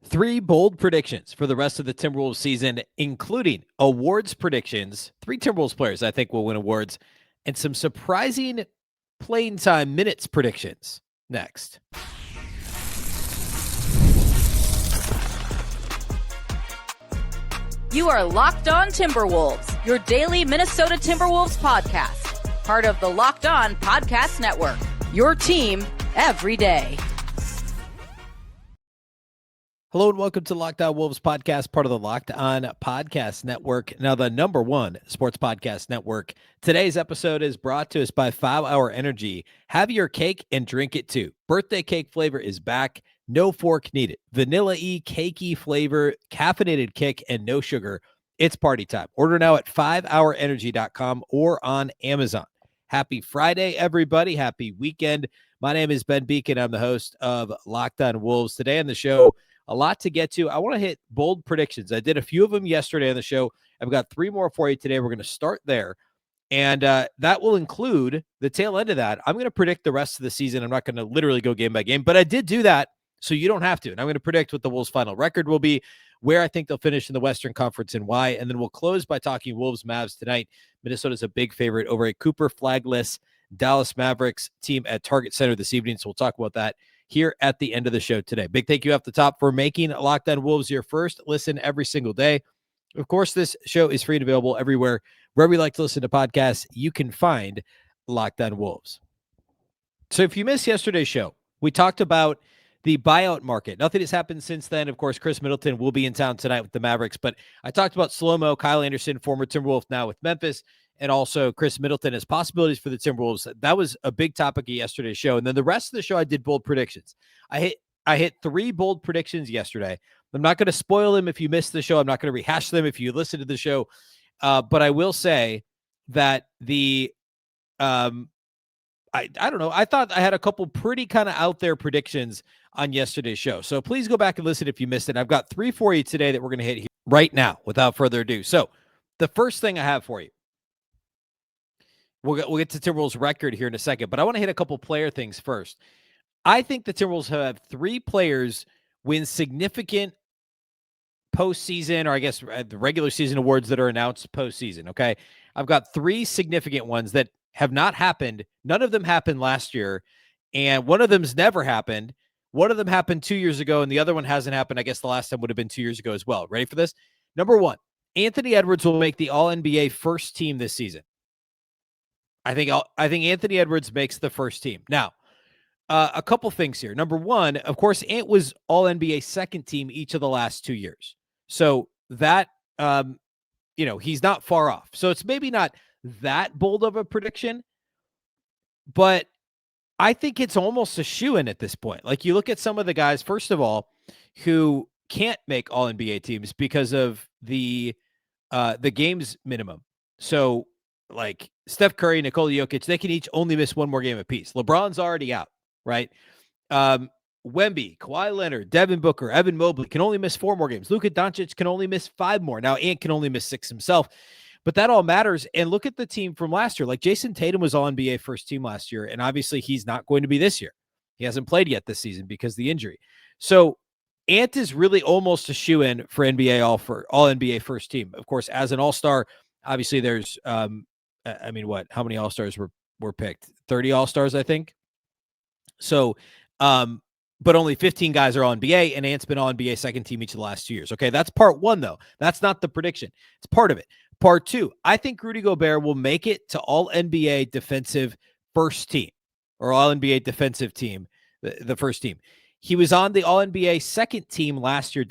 Three bold predictions for the rest of the Timberwolves season, including awards predictions. Three Timberwolves players I think will win awards, and some surprising playing time minutes predictions next. You are Locked On Timberwolves, your daily Minnesota Timberwolves podcast. Part of the Locked On Podcast Network, your team every day. Hello and welcome to Locked On Wolves podcast, part of the Locked On Podcast Network, now the number one sports podcast network. Today's episode is brought to us by 5 Hour Energy. Have your cake and drink it too. Birthday cake flavor is back. No fork needed. Vanilla-y, cakey flavor, caffeinated kick, and no sugar. It's party time. Order now at 5hourenergy.com or on Amazon. Happy Friday, everybody. Happy weekend. My name is Ben Beecken. I'm the host of Locked On Wolves. Today on the show, a lot to get to. I want to hit bold predictions. I did a few of them yesterday on the show. I've got 3 more for you today. We're going to start there. And that will include the tail end of that. I'm going to predict the rest of the season. I'm not going to literally go game by game, but I did do that so you don't have to. And I'm going to predict what the Wolves' final record will be, where I think they'll finish in the Western Conference and why. And then we'll close by talking Wolves-Mavs tonight. Minnesota's a big favorite over a Cooper flagless Dallas Mavericks team at Target Center this evening. So we'll talk about that here at the end of the show today. Big thank you off the top for making Locked On Wolves your first listen every single day. Of course, this show is free and available everywhere. Wherever you like to listen to podcasts, you can find Locked On Wolves. So if you missed yesterday's show, we talked about the buyout market. Nothing has happened since then. Of course, Chris Middleton will be in town tonight with the Mavericks, but I talked about Slow-Mo, Kyle Anderson, former Timberwolf, now with Memphis, and also Chris Middleton as possibilities for the Timberwolves. That was a big topic of yesterday's show. And then the rest of the show, I did bold predictions. I hit 3 bold predictions yesterday. I'm not going to spoil them if you missed the show. I'm not going to rehash them if you listen to the show. But I will say that the I don't know. I thought I had a couple pretty kind of out there predictions on yesterday's show. So please go back and listen if you missed it. I've got 3 for you today that we're going to hit here right now without further ado. So the first thing I have for you, we'll get to Timberwolves record here in a second, but I want to hit a couple player things first. I think the Timberwolves have 3 players win significant postseason, or I guess the regular season awards that are announced postseason. Okay. I've got 3 significant ones that have not happened. None of them happened last year, and one of them's never happened. One of them happened 2 years ago, and the other one hasn't happened. I guess the last time would have been 2 years ago as well. Ready for this? Number 1, Anthony Edwards will make the All-NBA first team this season. I think Anthony Edwards makes the first team. Now, a couple things here. Number 1, of course, Ant was All-NBA second team each of the last 2 years. So that, he's not far off. So it's maybe not that bold of a prediction, but I think it's almost a shoo-in at this point. Like, you look at some of the guys, first of all, who can't make All-NBA teams because of the games minimum. So, like Steph Curry, Nikola Jokic, they can each only miss 1 more game apiece. LeBron's already out, right? Wemby, Kawhi Leonard, Devin Booker, Evan Mobley can only miss 4 more games. Luka Doncic can only miss 5 more. Now, Ant can only miss 6 himself. But that all matters. And look at the team from last year. Like, Jason Tatum was all NBA first team last year, and obviously he's not going to be this year. He hasn't played yet this season because of the injury. So Ant is really almost a shoo-in for all NBA first team. Of course, as an all-star, obviously there's how many all-stars were picked? 30 all-stars, I think. So but only 15 guys are all NBA, and Ant's been all NBA second team each of the last 2 years. Okay, that's part 1, though. That's not the prediction. It's part of it. Part 2, I think Rudy Gobert will make it to All-NBA defensive first team, or All-NBA defensive team, the first team. He was on the All-NBA second team last year,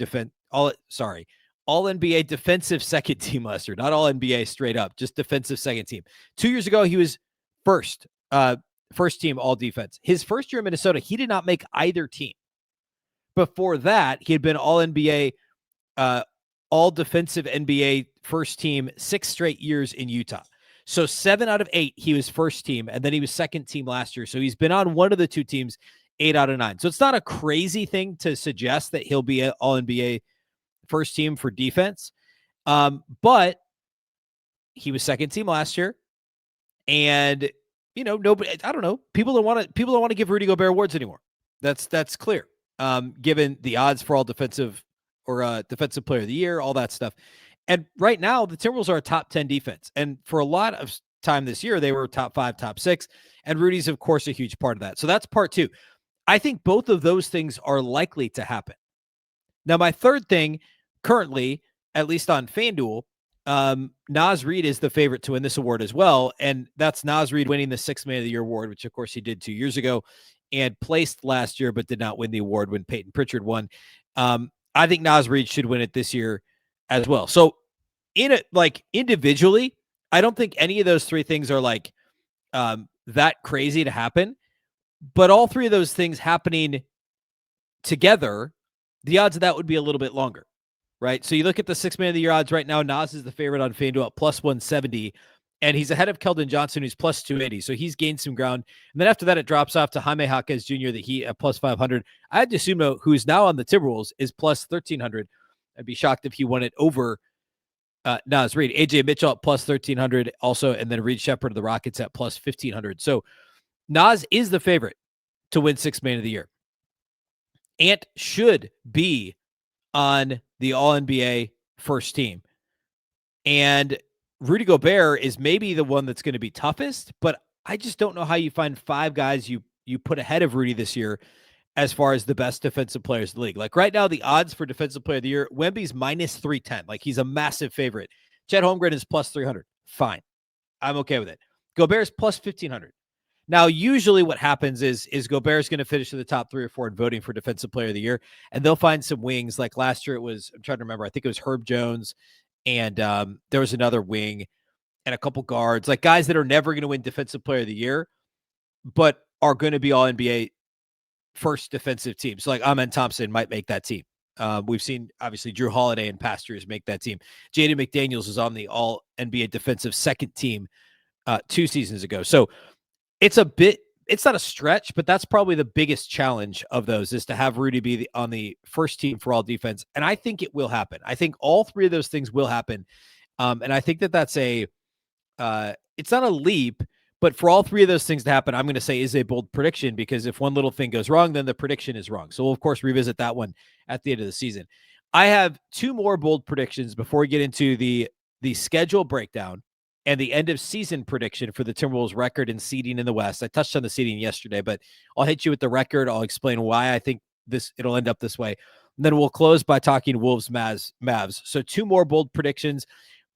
All-NBA defensive second team last year, not All-NBA straight up, just defensive second team. 2 years ago, he was first team all defense. His first year in Minnesota, he did not make either team. Before that, he had been All-NBA, all defensive NBA first team 6 straight years in Utah. So 7 out of 8, he was first team, and then he was second team last year. So he's been on one of the 2 teams 8 out of 9. So it's not a crazy thing to suggest that he'll be an All-NBA first team for defense. But he was second team last year, and nobody. I don't know. People don't want to give Rudy Gobert awards anymore. That's clear. given the odds for all defensive or defensive player of the year, all that stuff. And right now, the Timberwolves are a top 10 defense. And for a lot of time this year, they were top 5, top 6. And Rudy's, of course, a huge part of that. So that's part 2. I think both of those things are likely to happen. Now, my third thing currently, at least on FanDuel, Naz Reid is the favorite to win this award as well. And that's Naz Reid winning the 6th Man of the Year award, which, of course, he did 2 years ago and placed last year, but did not win the award when Peyton Pritchard won. I think Naz Reid should win it this year as well. So in it, like individually, I don't think any of those 3 things are like that crazy to happen, but all 3 of those things happening together, the odds of that would be a little bit longer, right? So you look at the 6th Man of the Year odds right now, Naz is the favorite on FanDuel at plus 170, and he's ahead of Keldon Johnson, who's plus 280. So he's gained some ground. And then after that, it drops off to Jaime Jaquez Jr., that he at plus 500. I had to assume, who's now on the Timberwolves, is plus 1,300. I'd be shocked if he won it over Naz Reid. AJ Mitchell at plus 1,300 also, and then Reed Shepherd of the Rockets at plus 1,500. So Naz is the favorite to win 6th Man of the Year. Ant should be on the All-NBA first team. And Rudy Gobert is maybe the one that's going to be toughest, but I just don't know how you find 5 guys you put ahead of Rudy this year as far as the best defensive players in the league. Like right now, the odds for defensive player of the year, Wemby's minus 310. Like he's a massive favorite. Chet Holmgren is plus 300. Fine. I'm okay with it. Gobert's plus 1,500. Now, usually what happens is Gobert's going to finish in the top 3 or 4 in voting for defensive player of the year, and they'll find some wings. Like last year, I'm trying to remember, I think it was Herb Jones, and there was another wing and a couple guards, like guys that are never going to win defensive player of the year, but are going to be all NBA first defensive team. So like Amen Thompson might make that team. We've seen obviously Drew Holiday in past years make that team. Jaden McDaniels was on the all NBA defensive second team 2 seasons ago. So it's not a stretch, but that's probably the biggest challenge of those, is to have Rudy be on the first team for all defense. And I think it will happen. I think all 3 of those things will happen. And I think that's it's not a leap, but for all 3 of those things to happen, I'm going to say is a bold prediction, because if one little thing goes wrong, then the prediction is wrong. So we'll, of course, revisit that one at the end of the season. I have 2 more bold predictions before we get into the schedule breakdown and the end of season prediction for the Timberwolves record and seeding in the West. I touched on the seeding yesterday, but I'll hit you with the record. I'll explain why I think it'll end up this way. And then we'll close by talking Wolves, Mavs. So 2 more bold predictions,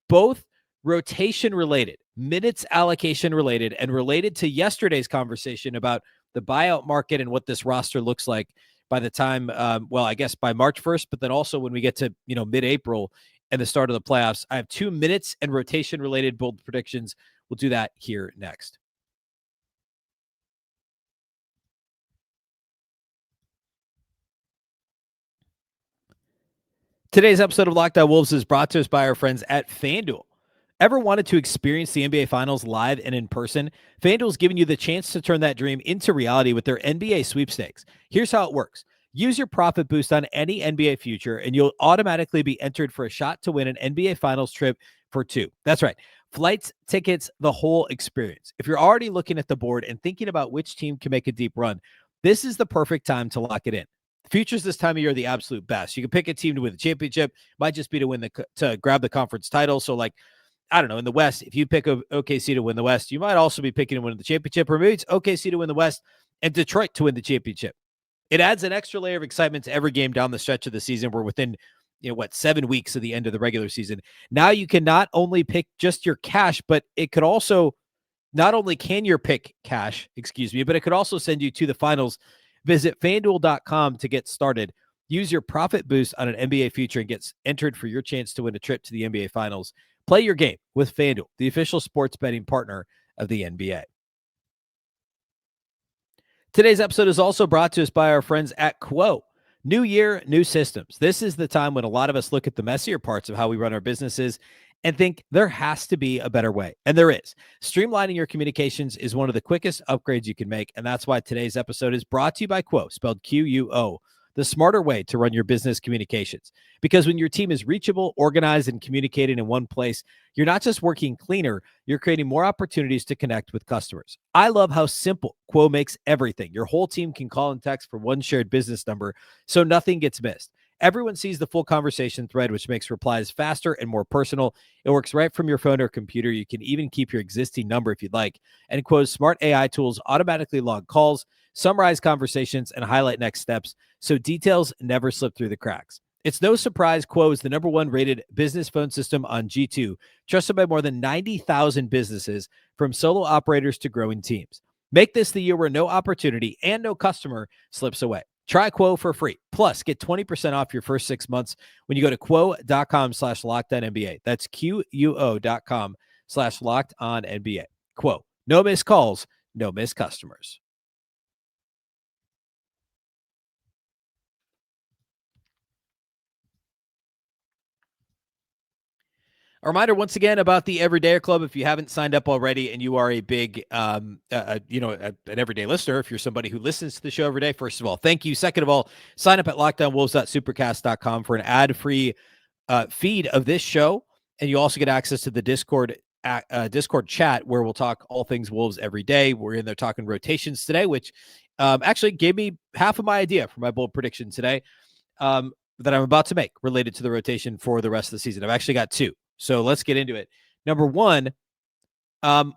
both rotation related, minutes allocation related, and related to yesterday's conversation about the buyout market and what this roster looks like by the time, I guess by March 1st, but then also when we get to, mid-April and the start of the playoffs. I have 2 minutes and rotation related bold predictions. We'll do that here next. Today's episode of Locked On Wolves is brought to us by our friends at FanDuel. Ever wanted to experience the NBA Finals live and in person? FanDuel's giving you the chance to turn that dream into reality with their NBA sweepstakes. Here's how it works. Use your profit boost on any NBA future, and you'll automatically be entered for a shot to win an NBA Finals trip for 2. That's right. Flights, tickets, the whole experience. If you're already looking at the board and thinking about which team can make a deep run, this is the perfect time to lock it in. The futures this time of year are the absolute best. You can pick a team to win the championship. Might just be to grab the conference title. So like, I don't know, in the West, if you pick OKC to win the West, you might also be picking to win the championship, or maybe it's OKC to win the West and Detroit to win the championship. It adds an extra layer of excitement to every game down the stretch of the season. We're within, 7 weeks of the end of the regular season. Now you can not only pick just your cash, but it could also, not only can your pick cash, but it could also send you to the finals. Visit FanDuel.com to get started. Use your profit boost on an NBA future and get entered for your chance to win a trip to the NBA Finals. Play your game with FanDuel, the official sports betting partner of the NBA. Today's episode is also brought to us by our friends at Quo. New year, new systems. This is the time when a lot of us look at the messier parts of how we run our businesses and think there has to be a better way. And there is. Streamlining your communications is one of the quickest upgrades you can make. And that's why today's episode is brought to you by Quo, spelled Quo. the smarter way to run your business communications. Because when your team is reachable, organized, and communicating in one place, you're not just working cleaner, you're creating more opportunities to connect with customers. I love how simple Quo makes everything. Your whole team can call and text from one shared business number, so nothing gets missed. Everyone sees the full conversation thread, which makes replies faster and more personal. It works right from your phone or computer. You can even keep your existing number if you'd like. And Quo's smart AI tools automatically log calls, summarize conversations, and highlight next steps, so details never slip through the cracks. It's no surprise Quo is the #1 rated business phone system on G2, trusted by more than 90,000 businesses, from solo operators to growing teams. Make this the year where no opportunity and no customer slips away. Try Quo for free. Plus, get 20% off your first 6 months when you go to quo.com/LockedOnNBA. That's QUO.com/LockedOnNBA. Quo. No missed calls, no missed customers. A reminder once again about the Everydayer Club. If you haven't signed up already and you are a big, an everyday listener, if you're somebody who listens to the show every day, first of all, thank you. Second of all, sign up at LockedOnWolves.supercast.com for an ad-free feed of this show, and you also get access to the Discord chat where we'll talk all things Wolves every day. We're in there talking rotations today, which actually gave me half of my idea for my bold prediction today that I'm about to make related to the rotation for the rest of the season. I've actually got two. So let's get into it. Number one, I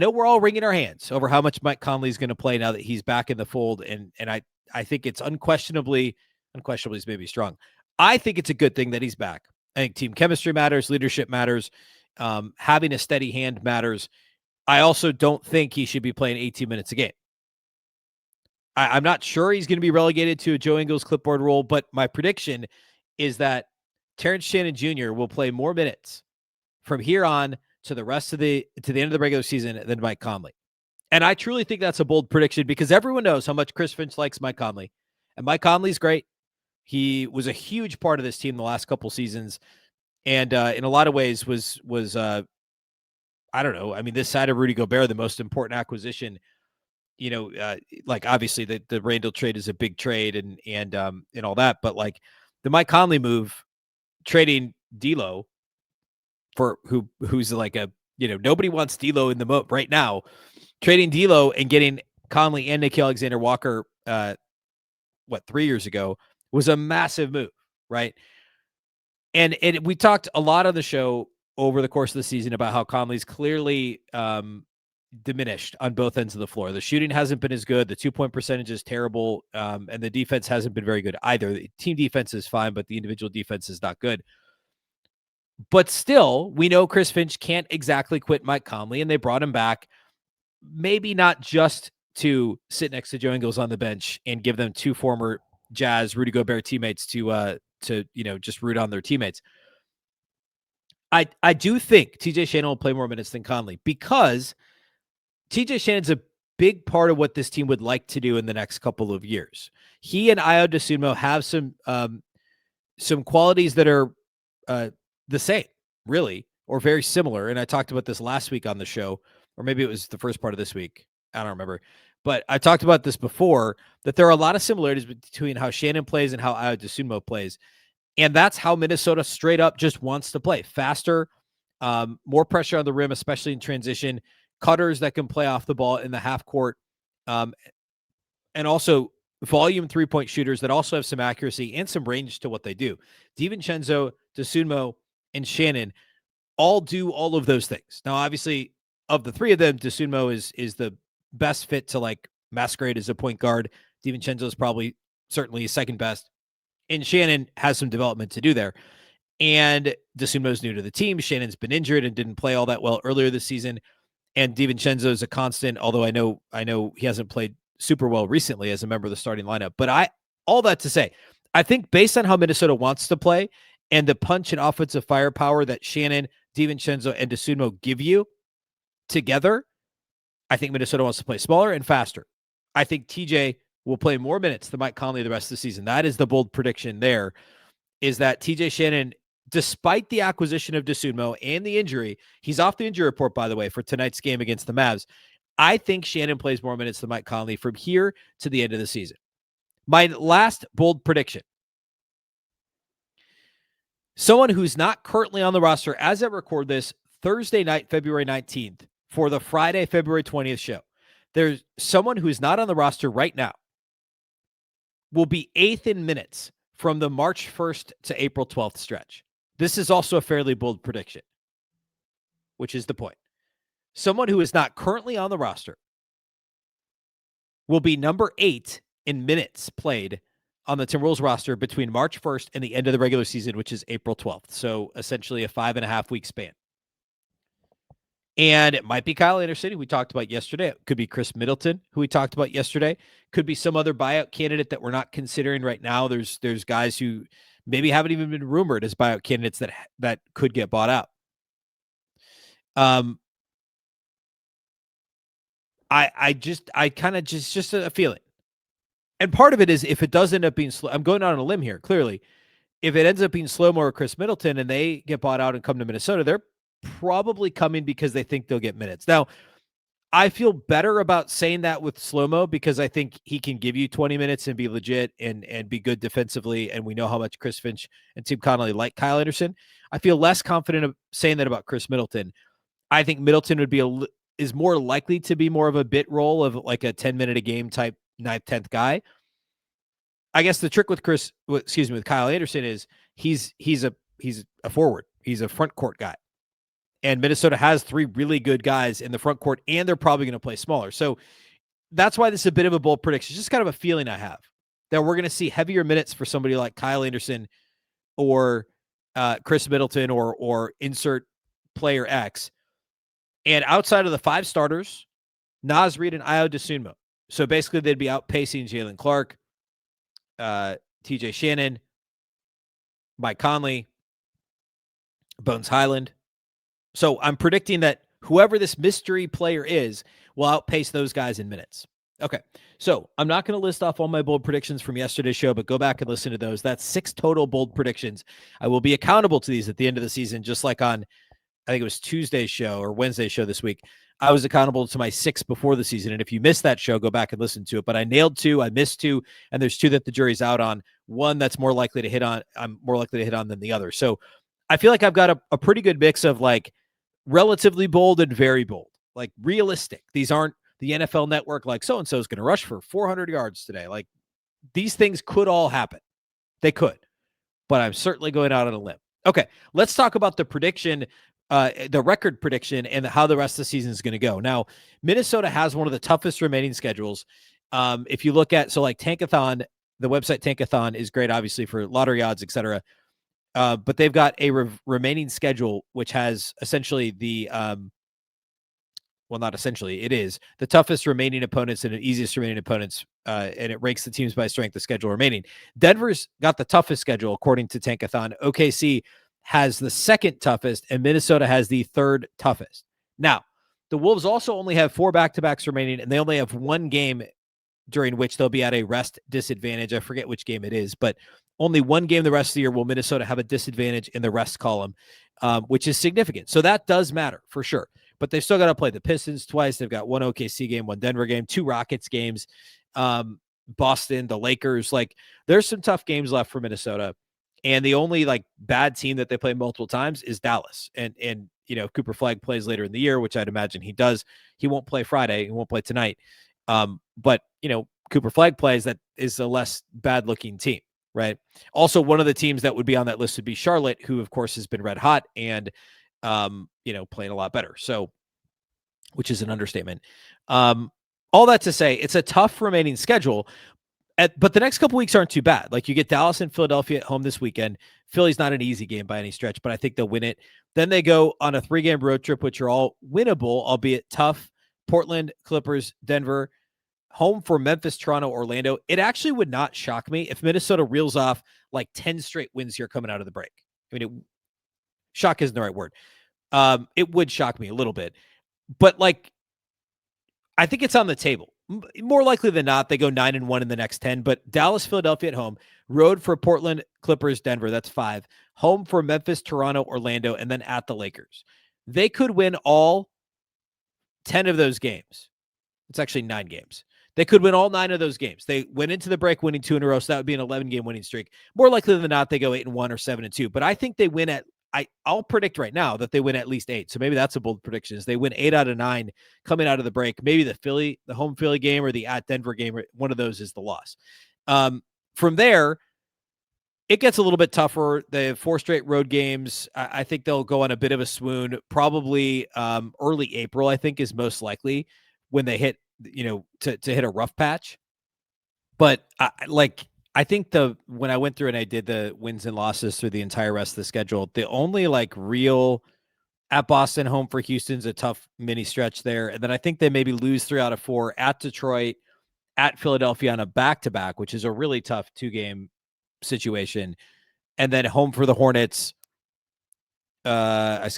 know we're all wringing our hands over how much Mike Conley is going to play now that he's back in the fold. And I think it's unquestionably is maybe strong. I think it's a good thing that he's back. I think team chemistry matters. Leadership matters. Having a steady hand matters. I also don't think he should be playing 18 minutes a game. I'm not sure he's going to be relegated to a Joe Ingles clipboard role, but my prediction is that Terrence Shannon Jr. will play more minutes from here on to the end of the regular season than Mike Conley. And I truly think that's a bold prediction because everyone knows how much Chris Finch likes Mike Conley. And Mike Conley's great. He was a huge part of this team the last couple seasons. And in a lot of ways was I don't know. I mean, this side of Rudy Gobert, the most important acquisition, like obviously the Randle trade is a big trade and all that. But like the Mike Conley move, trading D'Lo for who's like nobody wants D'Lo in the moat right now. Trading D'Lo and getting Conley and Nickeil Alexander-Walker 3 years ago was a massive move, right? And we talked a lot on the show over the course of the season about how Conley's clearly diminished on both ends of the floor. The shooting hasn't been as good. The 2-point percentage is terrible. And the defense hasn't been very good either. The team defense is fine, but the individual defense is not good. But still, we know Chris Finch can't exactly quit Mike Conley, and they brought him back, maybe not just to sit next to Joe Ingles on the bench and give them two former Jazz Rudy Gobert teammates to just root on their teammates. I do think TJ Shannon will play more minutes than Conley because TJ Shannon's a big part of what this team would like to do in the next couple of years. He and Ayo Dosunmu have some qualities that are the same, really, or very similar. And I talked about this last week on the show, or maybe it was the first part of this week. I don't remember. But I talked about this before, that there are a lot of similarities between how Shannon plays and how Ayo Dosunmu plays. And that's how Minnesota straight up just wants to play. Faster, more pressure on the rim, especially in transition, cutters that can play off the ball in the half court, and also volume 3-point shooters that also have some accuracy and some range to what they do. DiVincenzo, Dosunmu, and Shannon all do all of those things. Now, obviously, of the three of them, Dosunmu is the best fit to like masquerade as a point guard. DiVincenzo is probably certainly second best. And Shannon has some development to do there. And Dosunmu's new to the team. Shannon's been injured and didn't play all that well earlier this season. And DiVincenzo is a constant, although I know he hasn't played super well recently as a member of the starting lineup. But all that to say, I think based on how Minnesota wants to play and the punch and offensive firepower that Shannon, DiVincenzo, and Dosunmu give you together, I think Minnesota wants to play smaller and faster. I think TJ will play more minutes than Mike Conley the rest of the season. That is the bold prediction there, is that TJ Shannon, despite the acquisition of Dosunmu and the injury, he's off the injury report, by the way, for tonight's game against the Mavs. I think Shannon plays more minutes than Mike Conley from here to the end of the season. My last bold prediction. Someone who's not currently on the roster as I record this Thursday night, February 19th, for the Friday, February 20th show. There's someone who's not on the roster right now, will be 8th in minutes from the March 1st to April 12th stretch. This is also a fairly bold prediction, which is the point. Someone who is not currently on the roster will be number 8 in minutes played on the Timberwolves roster between March 1st and the end of the regular season, which is April 12th. So essentially a 5.5 week span. And it might be Kyle Anderson, who we talked about yesterday. It could be Chris Middleton, who we talked about yesterday. Could be some other buyout candidate that we're not considering right now. There's guys who maybe haven't even been rumored as buyout candidates that could get bought out. I kind of just a feeling. And part of it is if it does end up being slow, I'm going out on a limb here, clearly. If it ends up being Slow-Mo or Chris Middleton and they get bought out and come to Minnesota, they're probably coming because they think they'll get minutes. Now, I feel better about saying that with Slow-Mo because I think he can give you 20 minutes and be legit and be good defensively. And we know how much Chris Finch and Tim Conley like Kyle Anderson. I feel less confident of saying that about Chris Middleton. I think Middleton would be is more likely to be more of a bit role of like a 10-minute a game type 9th, 10th guy. I guess the trick with with Kyle Anderson is he's a forward. He's a front court guy. And Minnesota has 3 really good guys in the front court, and they're probably going to play smaller. So that's why this is a bit of a bold prediction. It's just kind of a feeling I have that we're going to see heavier minutes for somebody like Kyle Anderson or Chris Middleton or insert player X. And outside of the 5 starters, Naz Reid and Ayo Dosunmu. So basically they'd be outpacing Jalen Clark, TJ Shannon, Mike Conley, Bones Highland. So I'm predicting that whoever this mystery player is will outpace those guys in minutes. Okay, so I'm not going to list off all my bold predictions from yesterday's show, but go back and listen to those. That's 6 total bold predictions. I will be accountable to these at the end of the season, just like on, I think it was Tuesday's show or Wednesday's show this week. I was accountable to my 6 before the season. And if you missed that show, go back and listen to it. But I nailed 2, I missed 2, and there's 2 that the jury's out on. One that's more likely to hit on, I'm more likely to hit on than the other. So I feel like I've got a pretty good mix of like relatively bold and very bold, like realistic. These aren't the NFL Network, like so-and-so is going to rush for 400 yards today. Like these things could all happen. They could, but I'm certainly going out on a limb. Okay, let's talk about the prediction, the record prediction, and how the rest of the season is going to go. Now, Minnesota has one of the toughest remaining schedules. If you look at, so like Tankathon, the website Tankathon is great, obviously, for lottery odds, etc. But they've got a remaining schedule, which has essentially the, well, not essentially, it is the toughest remaining opponents and the easiest remaining opponents, and it ranks the teams by strength of schedule remaining. Denver's got the toughest schedule, according to Tankathon. OKC has the second toughest, and Minnesota has the third toughest. Now, the Wolves also only have 4 back-to-backs remaining, and they only have 1 game during which they'll be at a rest disadvantage. I forget which game it is, but only 1 game the rest of the year will Minnesota have a disadvantage in the rest column, which is significant. So that does matter for sure. But they've still got to play the Pistons twice. They've got 1 OKC game, 1 Denver game, 2 Rockets games, Boston, the Lakers. Like there's some tough games left for Minnesota. And the only like bad team that they play multiple times is Dallas. And you know, if Cooper Flagg plays later in the year, which I'd imagine he does, he won't play Friday. He won't play tonight. But you know, Cooper Flagg plays, that is a less bad looking team, right? Also, one of the teams that would be on that list would be Charlotte, who of course has been red hot and, you know, playing a lot better. So, which is an understatement. All that to say, it's a tough remaining schedule, but the next couple weeks aren't too bad. Like you get Dallas and Philadelphia at home this weekend. Philly's not an easy game by any stretch, but I think they'll win it. Then they go on a 3-game road trip, which are all winnable, albeit tough. Portland, Clippers, Denver, home for Memphis, Toronto, Orlando. It actually would not shock me if Minnesota reels off like 10 straight wins here coming out of the break. I mean, shock isn't the right word. It would shock me a little bit, but like, I think it's on the table. More likely than not, they go 9-1 in the next 10, but Dallas, Philadelphia at home, road for Portland, Clippers, Denver. That's 5. Home for Memphis, Toronto, Orlando, and then at the Lakers. They could win all 10 of those games. It's actually 9 games. They could win all 9 of those games. They went into the break winning 2 in a row, so that would be an 11-game winning streak. More likely than not, they go 8-1 or 7-2. But I think they win I'll predict right now that they win at least 8. So maybe that's a bold prediction. Is they win 8 out of 9 coming out of the break. Maybe the home Philly game or the at Denver game, one of those is the loss. From there, it gets a little bit tougher. They have 4 straight road games. I think they'll go on a bit of a swoon. Probably early April, I think, is most likely when they hit, to hit a rough patch. But I think when I went through and I did the wins and losses through the entire rest of the schedule, the only real at Boston, home for Houston's a tough mini stretch there. And then I think they maybe lose 3 out of 4 at Detroit, at Philadelphia on a back-to-back, which is a really tough 2-game situation. And then home for the Hornets. Home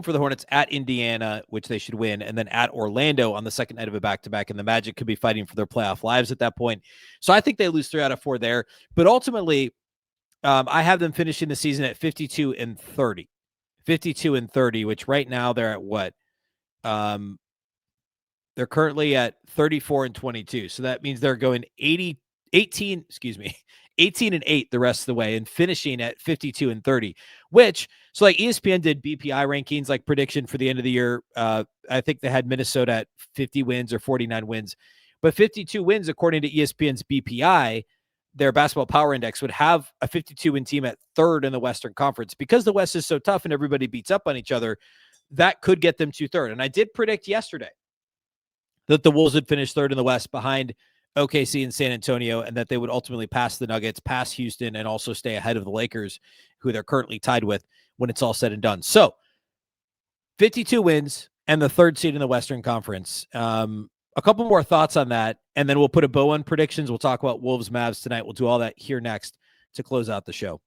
for the Hornets at Indiana, which they should win, and then at Orlando on the second night of a back-to-back, and the Magic could be fighting for their playoff lives at that point. So I think they lose 3 out of 4 there. But ultimately, I have them finishing the season at 52-30. 52-30, which right now they're at what? They're currently at 34-22. So that means they're going 18-8 the rest of the way and finishing at 52-30, which, so ESPN did BPI rankings, prediction for the end of the year. I think they had Minnesota at 50 wins or 49 wins, but 52 wins, according to ESPN's BPI, their basketball power index, would have a 52-win team at 3rd in the Western Conference. Because the West is so tough and everybody beats up on each other, that could get them to 3rd. And I did predict yesterday that the Wolves would finish 3rd in the West behind OKC and San Antonio, and that they would ultimately pass the Nuggets, pass Houston, and also stay ahead of the Lakers, who they're currently tied with when it's all said and done. So 52 wins and the 3rd seed in the Western Conference. A couple more thoughts on that, and then we'll put a bow on predictions. We'll talk about Wolves Mavs tonight. We'll do all that here next to close out the show.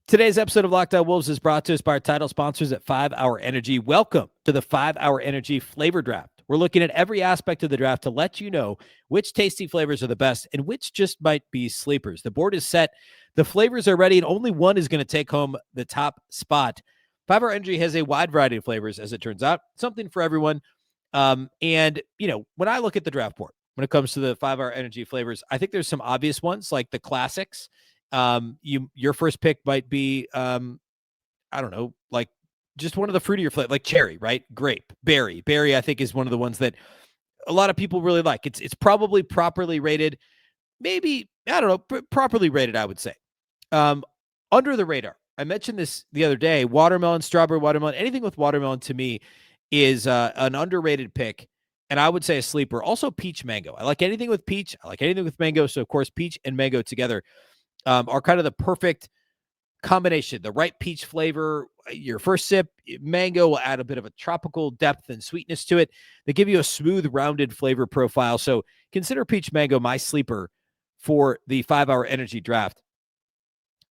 Today's episode of Locked On Wolves is brought to us by our title sponsors at 5 Hour Energy. Welcome to the 5 Hour Energy Flavor Draft. We're looking at every aspect of the draft to let you know which tasty flavors are the best and which just might be sleepers. The board is set, the flavors are ready, and only one is going to take home the top spot. 5 Hour Energy has a wide variety of flavors, as it turns out, something for everyone. And when I look at the draft board, when it comes to the 5 Hour Energy flavors, I think there's some obvious ones, like the classics. Your first pick might be, just one of the fruitier flavors, like cherry, right? Grape, berry. Berry, I think, is one of the ones that a lot of people really like. It's probably properly rated. Maybe, I don't know, properly rated, I would say. Under the radar. I mentioned this the other day. Watermelon, strawberry watermelon, anything with watermelon to me is an underrated pick. And I would say a sleeper. Also, peach mango. I like anything with peach. I like anything with mango. So, of course, peach and mango together are kind of the perfect combination. The right peach flavor, your first sip, mango will add a bit of a tropical depth and sweetness to it. They give you a smooth, rounded flavor profile. So consider peach mango my sleeper for the 5 Hour Energy draft.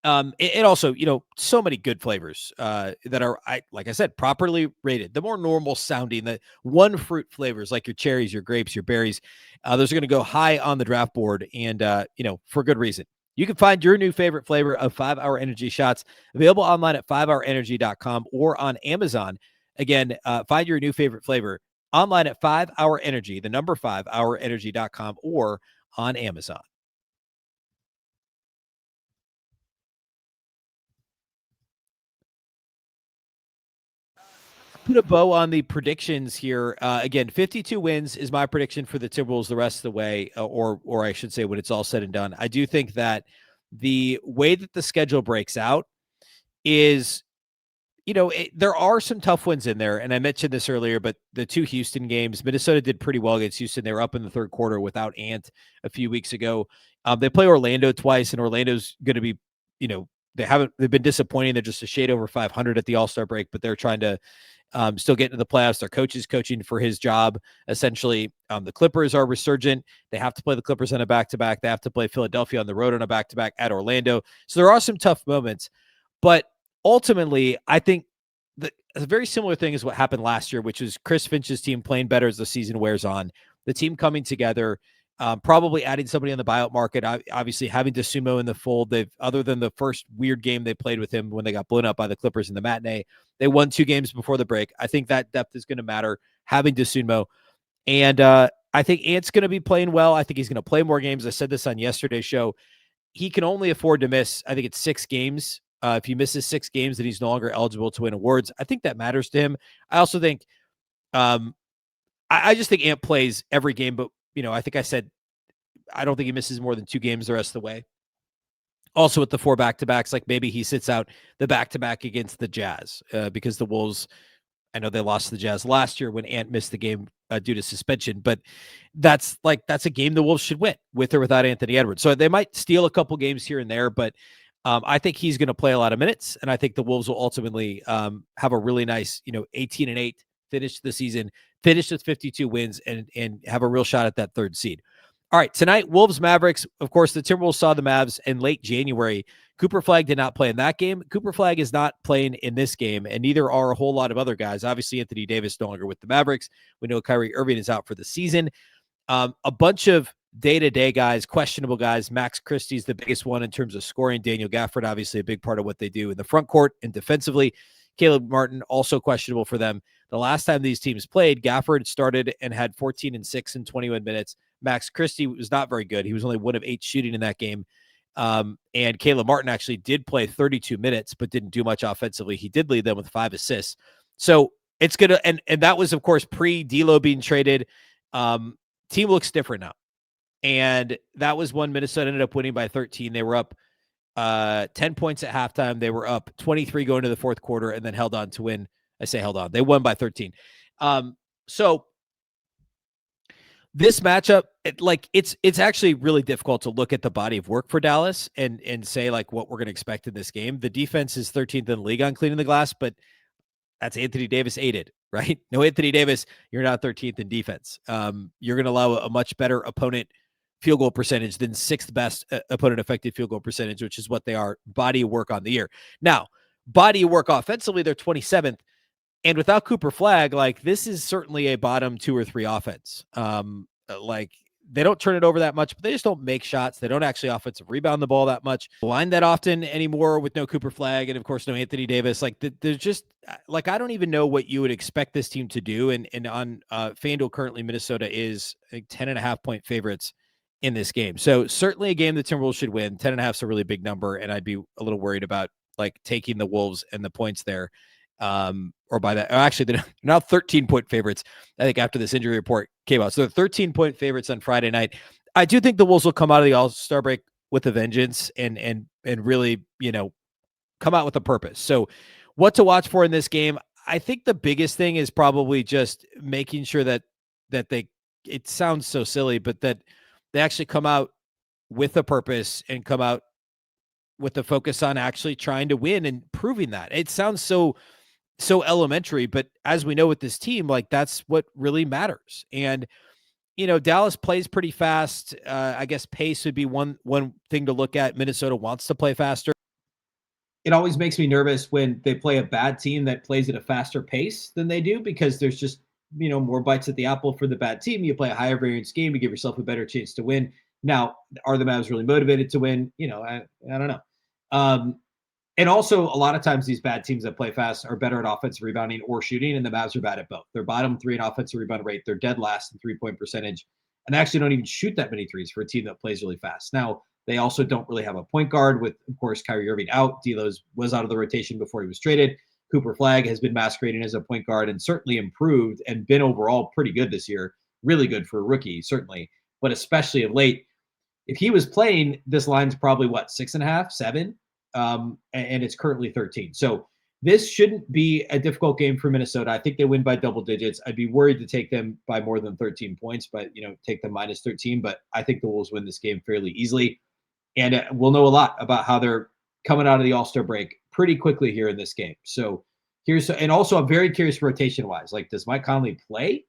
It also, so many good flavors that are, like I said, properly rated. The more normal sounding, the one fruit flavors like your cherries, your grapes, your berries, those are going to go high on the draft board, and for good reason. You can find your new favorite flavor of 5 Hour Energy shots available online at 5hourenergy.com or on Amazon. Again, find your new favorite flavor online at 5 Hour Energy, the number 5hourenergy.com, or on Amazon. Put a bow on the predictions here. Again, 52 wins is my prediction for the Timberwolves the rest of the way, or I should say when it's all said and done. I do think that the way that the schedule breaks out is, there are some tough wins in there, and I mentioned this earlier, but the 2 Houston games, Minnesota did pretty well against Houston. They were up in the 3rd quarter without Ant a few weeks ago. They play Orlando twice, and Orlando's going to be, they've been disappointing. They're just a shade over 500 at the All-Star break, but they're trying to still get into the playoffs. Their coach is coaching for his job. Essentially, the Clippers are resurgent. They have to play the Clippers on a back-to-back. They have to play Philadelphia on the road on a back-to-back at Orlando. So there are some tough moments, but ultimately, I think that a very similar thing is what happened last year, which is Chris Finch's team playing better as the season wears on, the team coming together, Probably adding somebody on the buyout market. Obviously, having DeSumo in the fold. They've, other than the first weird game they played with him when they got blown up by the Clippers in the matinee, they won 2 games before the break. I think that depth is going to matter, having DeSumo. And I think Ant's going to be playing well. I think he's going to play more games. I said this on yesterday's show. He can only afford to miss, I think it's 6 games. If he misses 6 games, then he's no longer eligible to win awards. I think that matters to him. I also think, I just think Ant plays every game, but I think I said, I don't think he misses more than 2 games the rest of the way. Also with the 4 back-to-backs, like maybe he sits out the back-to-back against the Jazz because the Wolves, I know they lost to the Jazz last year when Ant missed the game due to suspension, but that's a game the Wolves should win with or without Anthony Edwards. So they might steal a couple games here and there, but I think he's going to play a lot of minutes, and I think the Wolves will ultimately have a really nice, 18-8 finish to the season, finish with 52 wins, and have a real shot at that 3rd seed. All right, tonight, Wolves Mavericks. Of course, the Timberwolves saw the Mavs in late January. Cooper Flagg did not play in that game. Cooper Flagg is not playing in this game, and neither are a whole lot of other guys. Obviously, Anthony Davis no longer with the Mavericks. We know Kyrie Irving is out for the season. A bunch of day-to-day guys, questionable guys. Max Christie's the biggest one in terms of scoring. Daniel Gafford, obviously a big part of what they do in the front court and defensively. Caleb Martin, also questionable for them. The last time these teams played, Gafford started and had 14 and 6 in 21 minutes. Max Christie was not very good. He was only 1 of 8 shooting in that game. And Caleb Martin actually did play 32 minutes, but didn't do much offensively. He did lead them with 5 assists. So it's going to, and that was, of course, pre-D'Lo being traded. Team looks different now. And that was one Minnesota ended up winning by 13. They were up 10 points at halftime. They were up 23 going to the 4th quarter and then held on to win. I say held on. They won by 13. So this matchup, it's actually really difficult to look at the body of work for Dallas and say like what we're going to expect in this game. The defense is 13th in the league on cleaning the glass, but that's Anthony Davis aided, right? No Anthony Davis, you're not 13th in defense. You're going to allow a much better opponent field goal percentage than 6th best opponent effective field goal percentage, which is what they are body of work on the year. Now, body of work offensively, they're 27th. And without Cooper Flagg, like this is certainly a bottom 2 or 3 offense. Like they don't turn it over that much, but they just don't make shots. They don't actually offensive rebound the ball that much, line that often anymore with no Cooper Flagg. And of course, no Anthony Davis. Like there's just like, I don't even know what you would expect this team to do. And on FanDuel currently, Minnesota is 10.5 point favorites in this game. So certainly a game the Timberwolves should win. 10.5 is a really big number. And I'd be a little worried about like taking the Wolves and the points there. Or by that, actually, they're now 13-point favorites, I think, after this injury report came out. So they're 13-point favorites on Friday night. I do think the Wolves will come out of the All-Star break with a vengeance and really, come out with a purpose. So what to watch for in this game? I think the biggest thing is probably just making sure that it sounds so silly, but that they actually come out with a purpose and come out with the focus on actually trying to win and proving that. It sounds so elementary, but as we know with this team, like that's what really matters. And, Dallas plays pretty fast. I guess pace would be one thing to look at. Minnesota wants to play faster. It always makes me nervous when they play a bad team that plays at a faster pace than they do, because there's just, more bites at the apple for the bad team. You play a higher variance game, you give yourself a better chance to win. Now, are the Mavs really motivated to win? I don't know. And also, a lot of times these bad teams that play fast are better at offensive rebounding or shooting, and the Mavs are bad at both. They're bottom 3 in offensive rebound rate. They're dead last in 3-point percentage, and they actually don't even shoot that many threes for a team that plays really fast. Now, they also don't really have a point guard with, of course, Kyrie Irving out. D'Lo was out of the rotation before he was traded. Cooper Flagg has been masquerading as a point guard and certainly improved and been overall pretty good this year. Really good for a rookie, certainly, but especially of late. If he was playing, this line's probably, 6.5, 7? And it's currently 13. So this shouldn't be a difficult game for Minnesota. I think they win by double digits. I'd be worried to take them by more than 13 points, but take them minus 13. But I think the Wolves win this game fairly easily. And we'll know a lot about how they're coming out of the All-Star break pretty quickly here in this game. So and also I'm very curious rotation wise, like does Mike Conley play?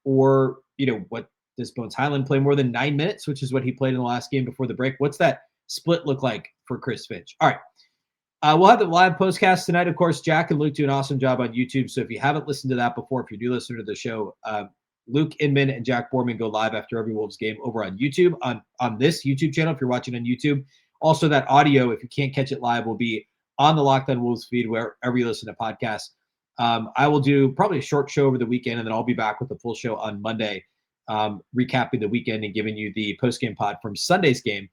Or what does Bones Highland play more than 9 minutes, which is what he played in the last game before the break? What's that split look like for Chris Finch? All right. We'll have the live postcast tonight. Of course, Jack and Luke do an awesome job on YouTube. So if you haven't listened to that before, if you do listen to the show, Luke Inman and Jack Borman go live after every Wolves game over on YouTube, on this YouTube channel if you're watching on YouTube. Also, that audio, if you can't catch it live, will be on the Locked On Wolves feed wherever you listen to podcasts. I will do probably a short show over the weekend, and then I'll be back with the full show on Monday, recapping the weekend and giving you the post-game pod from Sunday's game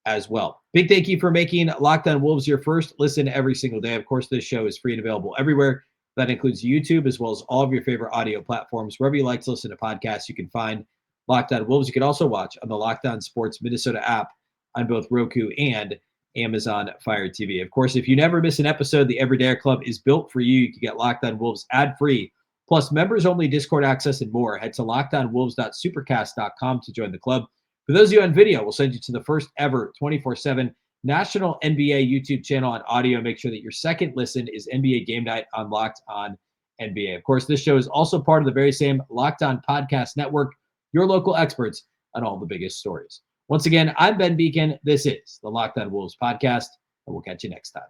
as well. Big thank you for making Locked On Wolves your first listen every single day. Of course, this show is free and available everywhere. That includes YouTube, as well as all of your favorite audio platforms. Wherever you like to listen to podcasts, you can find Locked On Wolves. You can also watch on the Locked On Sports Minnesota app on both Roku and Amazon Fire TV. Of course, if you never miss an episode, the Everydayer Club is built for you. You can get Locked On Wolves ad-free, plus members-only Discord access and more. Head to lockedonwolves.supercast.com to join the club. For those of you on video, we'll send you to the first ever 24/7 national NBA YouTube channel on audio. Make sure that your second listen is NBA Game Night on Locked On NBA. Of course, this show is also part of the very same Locked On Podcast Network, your local experts on all the biggest stories. Once again, I'm Ben Beecken. This is the Locked On Wolves podcast, and we'll catch you next time.